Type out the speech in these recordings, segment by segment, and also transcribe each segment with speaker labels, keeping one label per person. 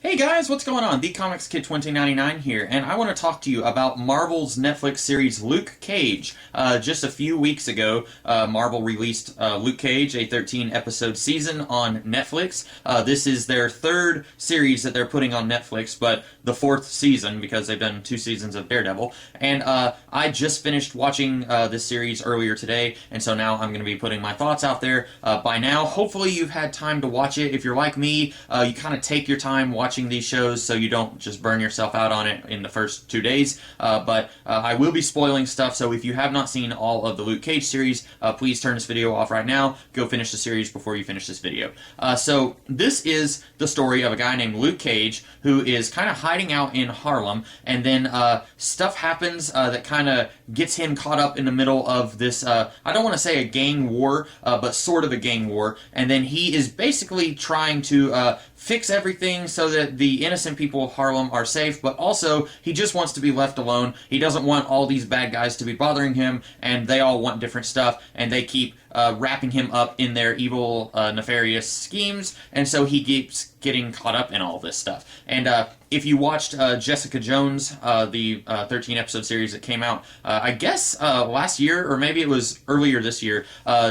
Speaker 1: Hey guys, what's going on? The Comics Kid 2099 here, and I want to talk to you about Marvel's Netflix series Luke Cage. Just a few weeks ago, Marvel released Luke Cage, a 13-episode season on Netflix. This is their third series that they're putting on Netflix, but the fourth season because they've done 2 seasons of Daredevil. And I just finished watching this series earlier today, and so now I'm going to be putting my thoughts out there. By now, hopefully you've had time to watch it. If you're like me, you kind of take your time watching these shows so you don't just burn yourself out on it in the first 2 days. But I will be spoiling stuff, so if you have not seen all of the Luke Cage series, please turn this video off right now. Go finish the series before you finish this video. So this is the story of a guy named Luke Cage who is kind of hiding out in Harlem, and then stuff happens that kind of gets him caught up in the middle of this, I don't want to say a gang war, but sort of a gang war, and then he is basically trying to fix everything so that the innocent people of Harlem are safe, but also he just wants to be left alone. He doesn't want all these bad guys to be bothering him, and they all want different stuff, and they keep wrapping him up in their evil, nefarious schemes, and so he keeps getting caught up in all this stuff. And if you watched Jessica Jones, the 13-episode series that came out, I guess last year, or maybe it was earlier this year,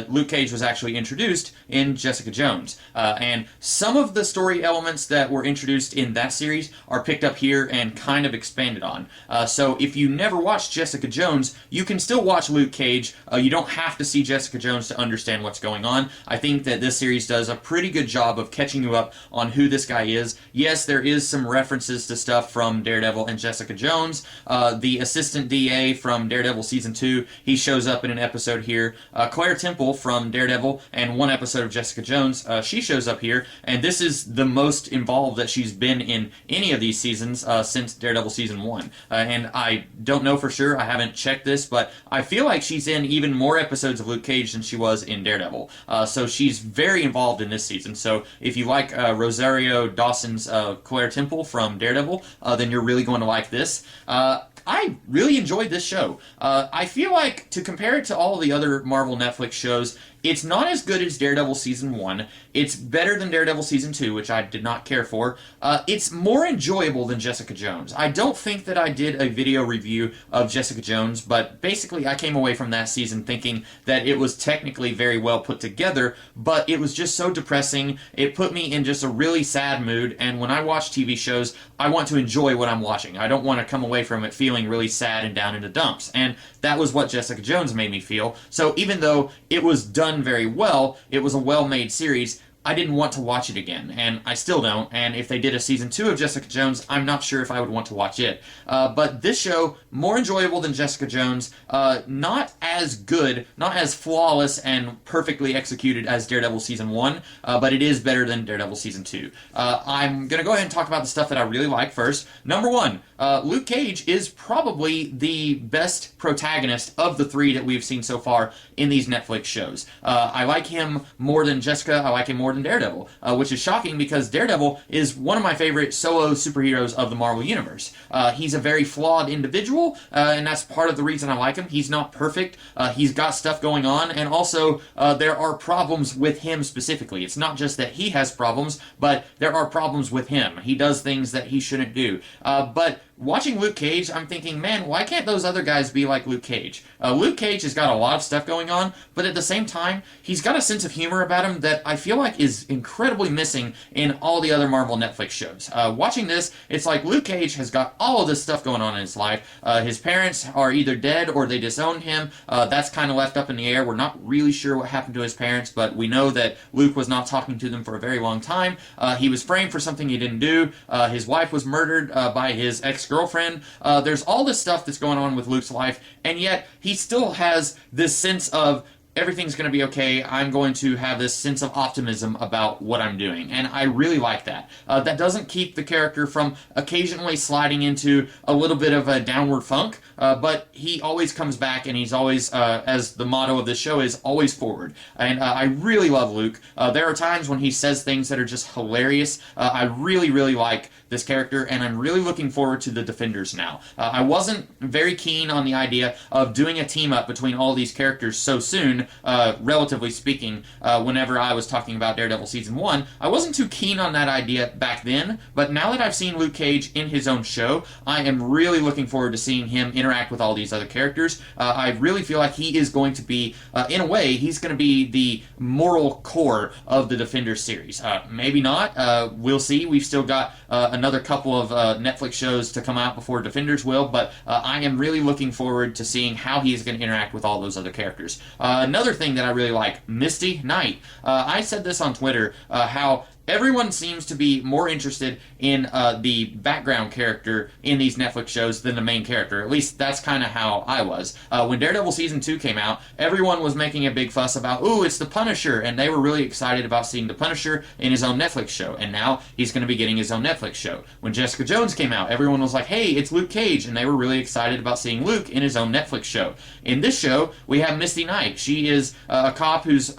Speaker 1: Luke Cage was actually introduced in Jessica Jones. And some of the story elements that were introduced in that series are picked up here and kind of expanded on. So if you never watched Jessica Jones, you can still watch Luke Cage. You don't have to see Jessica Jones to understand what's going on. I think that this series does a pretty good job of catching you up on who this guy is. Yes, there is some references to stuff from Daredevil and Jessica Jones. The assistant DA from Daredevil Season 2, he shows up in an episode here. Claire Temple from Daredevil and one episode of Jessica Jones, she shows up here, and this is the most involved that she's been in any of these seasons since Daredevil Season 1. And I don't know for sure, I haven't checked this, but I feel like she's in even more episodes of Luke Cage than she was in Daredevil. So she's very involved in this season. So if you like Rosario Dawson's Claire Temple from Daredevil, then you're really going to like this. I really enjoyed this show. I feel like, to compare it to all the other Marvel Netflix shows, it's not as good as Daredevil Season 1. It's better than Daredevil Season 2, which I did not care for. It's more enjoyable than Jessica Jones. I don't think that I did a video review of Jessica Jones, but basically I came away from that season thinking that it was technically very well put together, but it was just so depressing. It put me in just a really sad mood, and when I watch TV shows, I want to enjoy what I'm watching. I don't want to come away from it feeling really sad and down in the dumps, and that was what Jessica Jones made me feel. So even though it was done very well, it was a well-made series, I didn't want to watch it again, and I still don't, and if they did a Season 2 of Jessica Jones, I'm not sure if I would want to watch it. But this show, more enjoyable than Jessica Jones, not as good, not as flawless and perfectly executed as Daredevil Season 1, but it is better than Daredevil Season 2. I'm going to go ahead and talk about the stuff that I really like first. Number 1, Luke Cage is probably the best protagonist of the 3 that we've seen so far in these Netflix shows. I like him more than Jessica, I like him more than Daredevil, which is shocking because Daredevil is one of my favorite solo superheroes of the Marvel Universe. He's a very flawed individual, and that's part of the reason I like him. He's not perfect, he's got stuff going on, and also there are problems with him specifically. It's not just that he has problems, but there are problems with him. He does things that he shouldn't do. But watching Luke Cage, I'm thinking, man, why can't those other guys be like Luke Cage? Luke Cage has got a lot of stuff going on, but at the same time, he's got a sense of humor about him that I feel like is incredibly missing in all the other Marvel Netflix shows. Watching this, it's like Luke Cage has got all of this stuff going on in his life. His parents are either dead or they disowned him. That's kind of left up in the air. We're not really sure what happened to his parents, but we know that Luke was not talking to them for a very long time. He was framed for something he didn't do. His wife was murdered by his ex-girlfriend. There's all this stuff that's going on with Luke's life, and yet he still has this sense of everything's going to be okay. I'm going to have this sense of optimism about what I'm doing, and I really like that. That doesn't keep the character from occasionally sliding into a little bit of a downward funk, but he always comes back, and he's always, as the motto of this show is, always forward. And I really love Luke. There are times when he says things that are just hilarious. I really, really like this character, and I'm really looking forward to the Defenders now. I wasn't very keen on the idea of doing a team-up between all these characters so soon, relatively speaking, whenever I was talking about Daredevil Season 1. I wasn't too keen on that idea back then, but now that I've seen Luke Cage in his own show, I am really looking forward to seeing him interact with all these other characters. I really feel like he is going to be, in a way, he's going to be the moral core of the Defenders series. Maybe not. We'll see. We've still got another couple of Netflix shows to come out before Defenders will, but I am really looking forward to seeing how he's going to interact with all those other characters. Another thing that I really like, Misty Knight. I said this on Twitter, how everyone seems to be more interested in the background character in these Netflix shows than the main character. At least that's kind of how I was. When Daredevil Season 2 came out, everyone was making a big fuss about, ooh, it's the Punisher, and they were really excited about seeing the Punisher in his own Netflix show, and now he's going to be getting his own Netflix show. When Jessica Jones came out, everyone was like, hey, it's Luke Cage, and they were really excited about seeing Luke in his own Netflix show. In this show, we have Misty Knight. She is a cop who's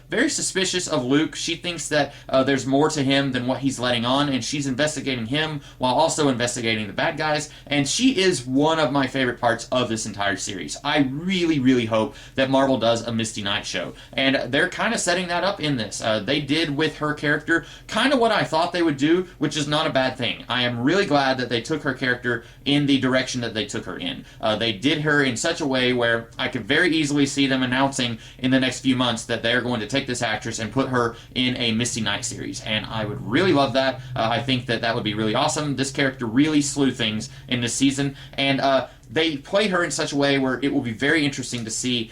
Speaker 1: very suspicious of Luke. She thinks that there's more to him than what he's letting on, and she's investigating him while also investigating the bad guys, and she is one of my favorite parts of this entire series. I really, really hope that Marvel does a Misty Knight show, and they're kind of setting that up in this. They did with her character kind of what I thought they would do, which is not a bad thing. I am really glad that they took her character in the direction that they took her in. They did her in such a way where I could very easily see them announcing in the next few months that they're going to take this actress and put her in a Misty Knight series, and I would really love that. I think that that would be really awesome. This character really slew things in this season, and they play her in such a way where it will be very interesting to see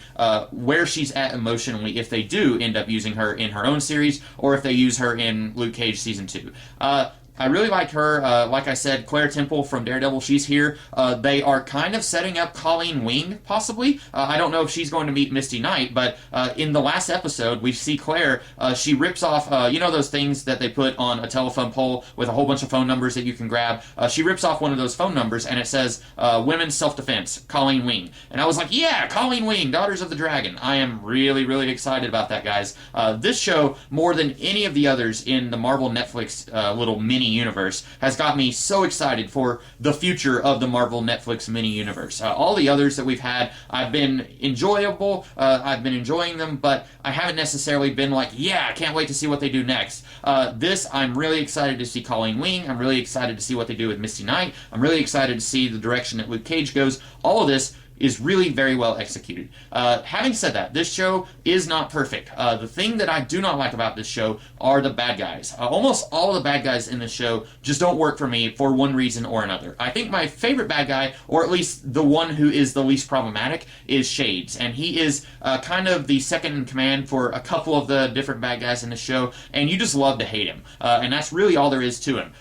Speaker 1: where she's at emotionally if they do end up using her in her own series, or if they use her in Luke Cage Season 2. I really like her. Like I said, Claire Temple from Daredevil, she's here. They are kind of setting up Colleen Wing, possibly. I don't know if she's going to meet Misty Knight, but in the last episode, we see Claire. She rips off, you know those things that they put on a telephone pole with a whole bunch of phone numbers that you can grab? She rips off one of those phone numbers, and it says, Women's Self-Defense, Colleen Wing. And I was like, yeah, Colleen Wing, Daughters of the Dragon. I am really, really excited about that, guys. This show, more than any of the others in the Marvel Netflix little mini universe, has got me so excited for the future of the Marvel Netflix mini universe. All the others that we've had, I've been enjoyable, I've been enjoying them, but I haven't necessarily been like, yeah, I can't wait to see what they do next. This, I'm really excited to see Colleen Wing, I'm really excited to see what they do with Misty Knight, I'm really excited to see the direction that Luke Cage goes. All of this is really very well executed. Having said that, this show is not perfect. The thing that I do not like about this show are the bad guys. Almost all of the bad guys in this show just don't work for me for one reason or another. I think my favorite bad guy, or at least the one who is the least problematic, is Shades. And he is kind of the second in command for a couple of the different bad guys in the show, and you just love to hate him. And that's really all there is to him.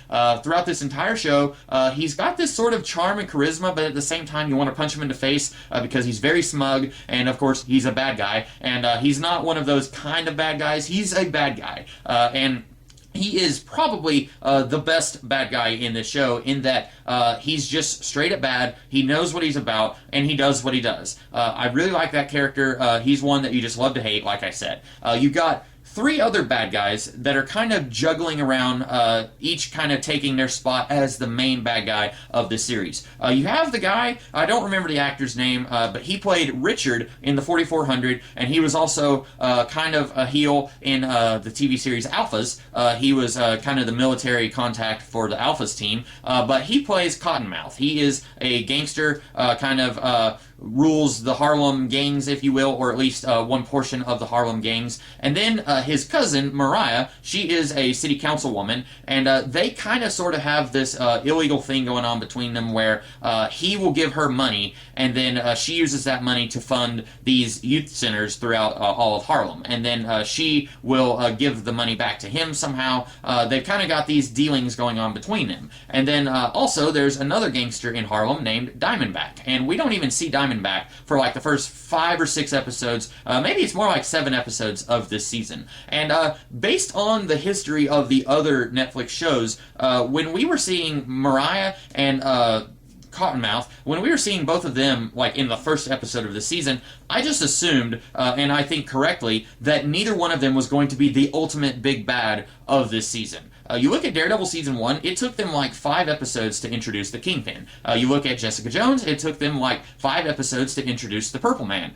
Speaker 1: Throughout this entire show, he's got this sort of charm and charisma, but at the same time you want to punch him in the face because he's very smug, and of course he's a bad guy, and he's not one of those kind of bad guys. He's a bad guy, and he is probably the best bad guy in this show in that he's just straight up bad, he knows what he's about, and he does what he does. I really like that character. He's one that you just love to hate, like I said. You got three other bad guys that are kind of juggling around, each kind of taking their spot as the main bad guy of the series. You have the guy, I don't remember the actor's name, but he played Richard in the 4400, and he was also kind of a heel in the TV series Alphas. He was kind of the military contact for the Alphas team, but he plays Cottonmouth. He is a gangster, kind of rules the Harlem gangs, if you will, or at least one portion of the Harlem gangs. And then his cousin, Mariah, she is a city councilwoman, and they kind of sort of have this illegal thing going on between them where he will give her money, and then she uses that money to fund these youth centers throughout all of Harlem. And then she will give the money back to him somehow. They've kind of got these dealings going on between them. And then also there's another gangster in Harlem named Diamondback, and we don't even see Diamondback for like the first 5 or 6 episodes, maybe it's more like 7 episodes of this season. And based on the history of the other Netflix shows, when we were seeing Mariah and Cottonmouth, when we were seeing both of them like in the first episode of the season, I just assumed, and I think correctly, that neither one of them was going to be the ultimate big bad of this season. You look at Daredevil season 1, it took them like 5 episodes to introduce the Kingpin. You look at Jessica Jones, it took them like 5 episodes to introduce the Purple Man.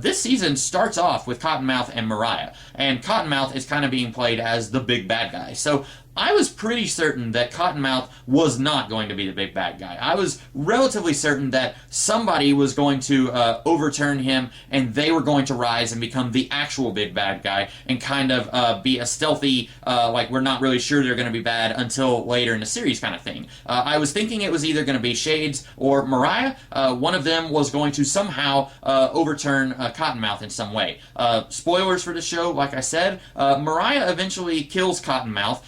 Speaker 1: This season starts off with Cottonmouth and Mariah, and Cottonmouth is kind of being played as the big bad guy. So I was pretty certain that Cottonmouth was not going to be the big bad guy. I was relatively certain that somebody was going to overturn him, and they were going to rise and become the actual big bad guy and kind of be a stealthy, like we're not really sure they're going to be bad until later in the series kind of thing. I was thinking it was either going to be Shades or Mariah. One of them was going to somehow overturn Cottonmouth in some way. Spoilers for the show, like I said, Mariah eventually kills Cottonmouth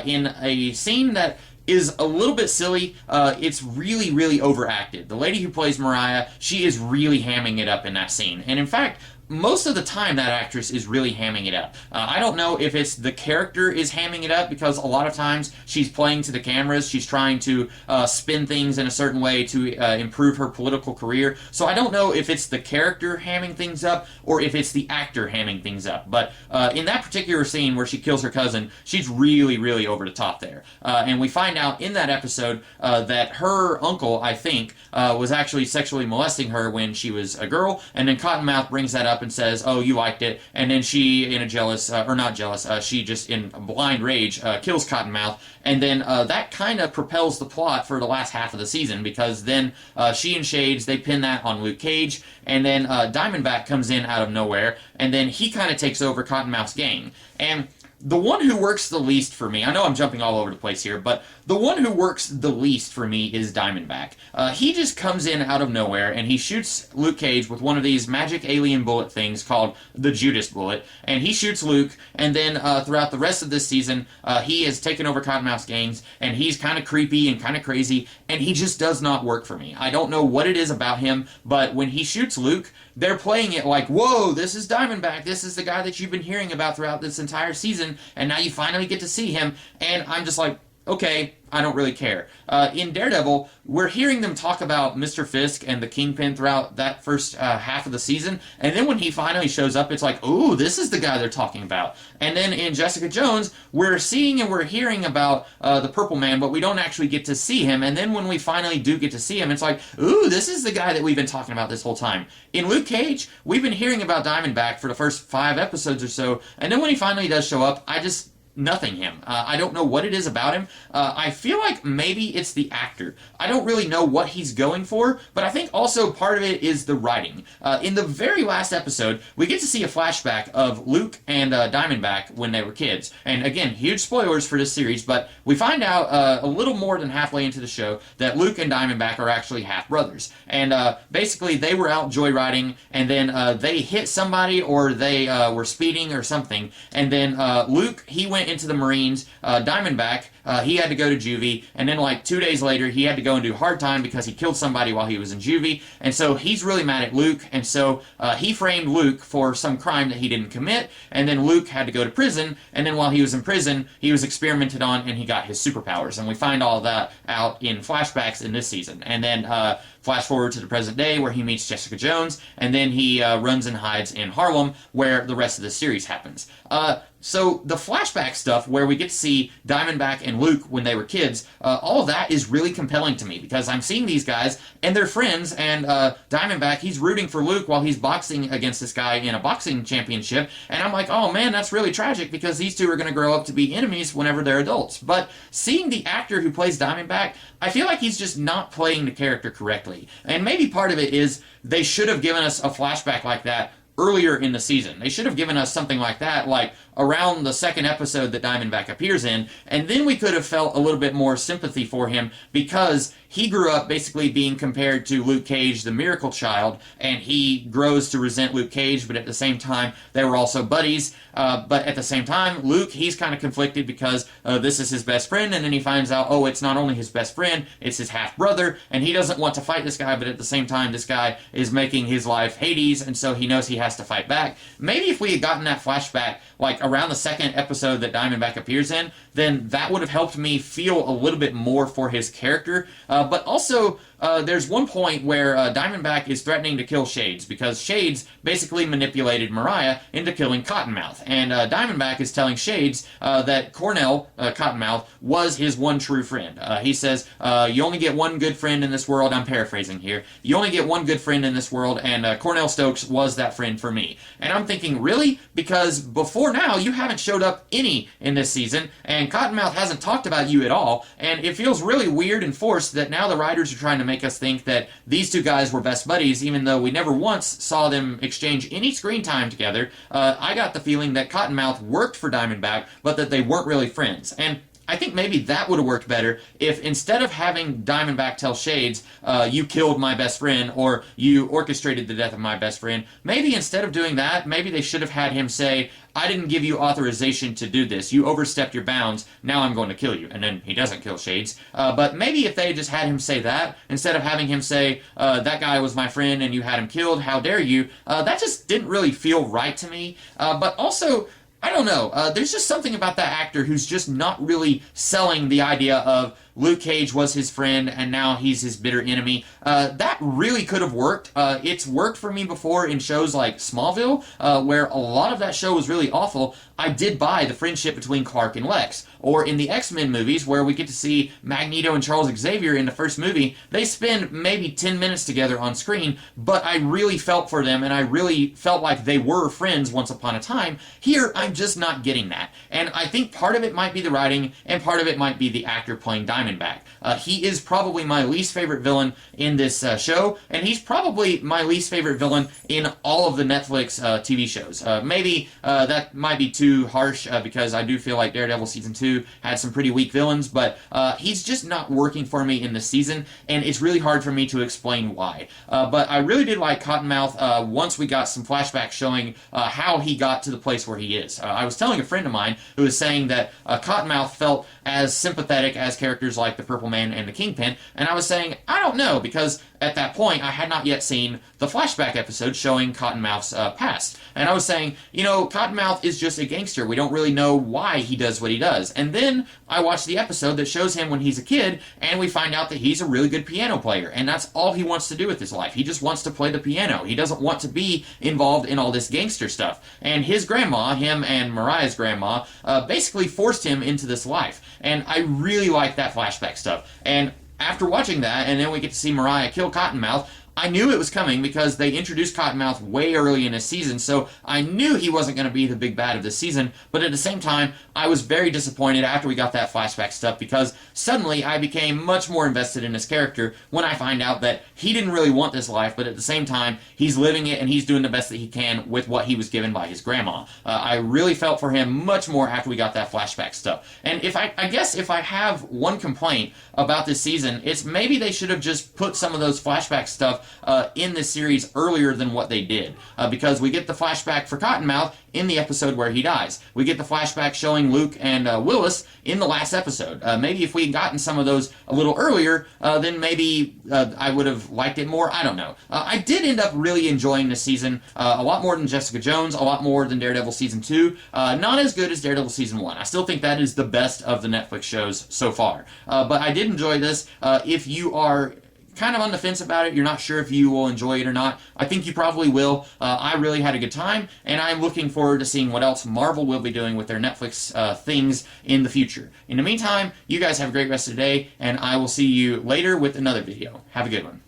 Speaker 1: in a scene that is a little bit silly. It's really, really overacted. The lady who plays Mariah, she is really hamming it up in that scene. And in fact, most of the time that actress is really hamming it up. I don't know if it's the character is hamming it up, because a lot of times she's playing to the cameras, she's trying to spin things in a certain way to improve her political career. So I don't know if it's the character hamming things up or if it's the actor hamming things up. But in that particular scene where she kills her cousin, she's really, really over the top there. And we find out in that episode that her uncle, I think, was actually sexually molesting her when she was a girl, and then Cottonmouth brings that up and says, oh, you liked it, and then she, in a jealous, or not jealous, she just in blind rage kills Cottonmouth, and then that kind of propels the plot for the last half of the season, because then she and Shades, they pin that on Luke Cage, and then Diamondback comes in out of nowhere, and then he kind of takes over Cottonmouth's gang. And the one who works the least for me, I know I'm jumping all over the place here, but the one who works the least for me is Diamondback. He just comes in out of nowhere, and he shoots Luke Cage with one of these magic alien bullet things called the Judas Bullet, and he shoots Luke, and then throughout the rest of this season, he has taken over Cottonmouth's gangs, and he's kind of creepy and kind of crazy, and he just does not work for me. I don't know what it is about him, but when he shoots Luke, they're playing it like, whoa, this is Diamondback, this is the guy that you've been hearing about throughout this entire season, and now you finally get to see him, and I'm just like, okay, I don't really care. In Daredevil, we're hearing them talk about Mr. Fisk and the Kingpin throughout that first half of the season, and then when he finally shows up, it's like, ooh, this is the guy they're talking about. And then in Jessica Jones, we're seeing and we're hearing about the Purple Man, but we don't actually get to see him, and then when we finally do get to see him, it's like, ooh, this is the guy that we've been talking about this whole time. In Luke Cage, we've been hearing about Diamondback for the first 5 episodes or so, and then when he finally does show up, nothing him. I don't know what it is about him. I feel like maybe it's the actor. I don't really know what he's going for, but I think also part of it is the writing. In the very last episode, we get to see a flashback of Luke and Diamondback when they were kids. And again, huge spoilers for this series, but we find out a little more than halfway into the show that Luke and Diamondback are actually half-brothers. And basically, they were out joyriding, and then they hit somebody, or they were speeding or something, and then Luke, he went into the Marines. Diamondback, he had to go to juvie, and then like 2 days later, he had to go and do hard time because he killed somebody while he was in juvie, and so he's really mad at Luke, and so he framed Luke for some crime that he didn't commit, and then Luke had to go to prison, and then while he was in prison, he was experimented on, and he got his superpowers, and we find all that out in flashbacks in this season. And then flash forward to the present day where he meets Jessica Jones, and then he runs and hides in Harlem, where the rest of the series happens. So the flashback stuff where we get to see Diamondback and Luke when they were kids, all of that is really compelling to me, because I'm seeing these guys and they're friends, and Diamondback, he's rooting for Luke while he's boxing against this guy in a boxing championship, and I'm like, oh man, that's really tragic, because these two are going to grow up to be enemies whenever they're adults. But seeing the actor who plays Diamondback, I feel like he's just not playing the character correctly. And maybe part of it is they should have given us a flashback like that earlier in the season. They should have given us something like that, like around the second episode that Diamondback appears in, and then we could have felt a little bit more sympathy for him, because he grew up basically being compared to Luke Cage, the miracle child, and he grows to resent Luke Cage, but at the same time, they were also buddies. But at the same time, Luke, he's kind of conflicted because this is his best friend, and then he finds out, oh, it's not only his best friend, it's his half-brother, and he doesn't want to fight this guy, but at the same time, this guy is making his life Hades, and so he knows he has to fight back. Maybe if we had gotten that flashback, like around the second episode that Diamondback appears in, then that would have helped me feel a little bit more for his character. But also, there's one point where Diamondback is threatening to kill Shades because Shades basically manipulated Mariah into killing Cottonmouth. And Diamondback is telling Shades that Cornell, Cottonmouth, was his one true friend. He says, you only get one good friend in this world. I'm paraphrasing here. You only get one good friend in this world, and Cornell Stokes was that friend for me. And I'm thinking, really? Because before now, you haven't showed up any in this season, and Cottonmouth hasn't talked about you at all, and it feels really weird and forced that now the writers are trying to make us think that these two guys were best buddies, even though we never once saw them exchange any screen time together. I got the feeling that Cottonmouth worked for Diamondback, but that they weren't really friends. And I think maybe that would have worked better if instead of having Diamondback tell Shades, you killed my best friend, or you orchestrated the death of my best friend, maybe instead of doing that, maybe they should have had him say, I didn't give you authorization to do this. You overstepped your bounds. Now I'm going to kill you. And then he doesn't kill Shades. But maybe if they just had him say that, instead of having him say, that guy was my friend and you had him killed, how dare you, that just didn't really feel right to me. But also, I don't know. There's just something about that actor who's just not really selling the idea of Luke Cage was his friend and now he's his bitter enemy. That really could have worked. It's worked for me before in shows like Smallville, where a lot of that show was really awful. I did buy the friendship between Clark and Lex. Or in the X-Men movies, where we get to see Magneto and Charles Xavier in the first movie, they spend maybe 10 minutes together on screen, but I really felt for them, and I really felt like they were friends once upon a time. Here, I'm just not getting that. And I think part of it might be the writing, and part of it might be the actor playing Diamondback. He is probably my least favorite villain in this show, and he's probably my least favorite villain in all of the Netflix TV shows. Maybe that might be too harsh, because I do feel like Daredevil Season 2 had some pretty weak villains, but he's just not working for me in this season, and it's really hard for me to explain why. But I really did like Cottonmouth once we got some flashbacks showing how he got to the place where he is. I was telling a friend of mine who was saying that Cottonmouth felt as sympathetic as characters like the Purple Man and the Kingpin, and I was saying, I don't know, because at that point, I had not yet seen the flashback episode showing Cottonmouth's past. And I was saying, you know, Cottonmouth is just a gangster. We don't really know why he does what he does. And then I watched the episode that shows him when he's a kid, and we find out that he's a really good piano player. And that's all he wants to do with his life. He just wants to play the piano. He doesn't want to be involved in all this gangster stuff. And his grandma, him and Mariah's grandma, basically forced him into this life. And I really like that flashback stuff. And after watching that, and then we get to see Mariah kill Cottonmouth, I knew it was coming because they introduced Cottonmouth way early in his season, so I knew he wasn't going to be the big bad of this season, but at the same time, I was very disappointed after we got that flashback stuff because suddenly I became much more invested in his character when I find out that he didn't really want this life, but at the same time, he's living it and he's doing the best that he can with what he was given by his grandma. I really felt for him much more after we got that flashback stuff. And if I guess if I have one complaint about this season, it's maybe they should have just put some of those flashback stuff in this series earlier than what they did. Because we get the flashback for Cottonmouth in the episode where he dies. We get the flashback showing Luke and Willis in the last episode. Maybe if we had gotten some of those a little earlier, then maybe I would have liked it more. I don't know. I did end up really enjoying this season a lot more than Jessica Jones, a lot more than Daredevil Season 2. Not as good as Daredevil Season 1. I still think that is the best of the Netflix shows so far. But I did enjoy this. If you are kind of on the fence about it, you're not sure if you will enjoy it or not, I think you probably will. I really had a good time, and I'm looking forward to seeing what else Marvel will be doing with their Netflix things in the future. In the meantime, you guys have a great rest of the day, and I will see you later with another video. Have a good one.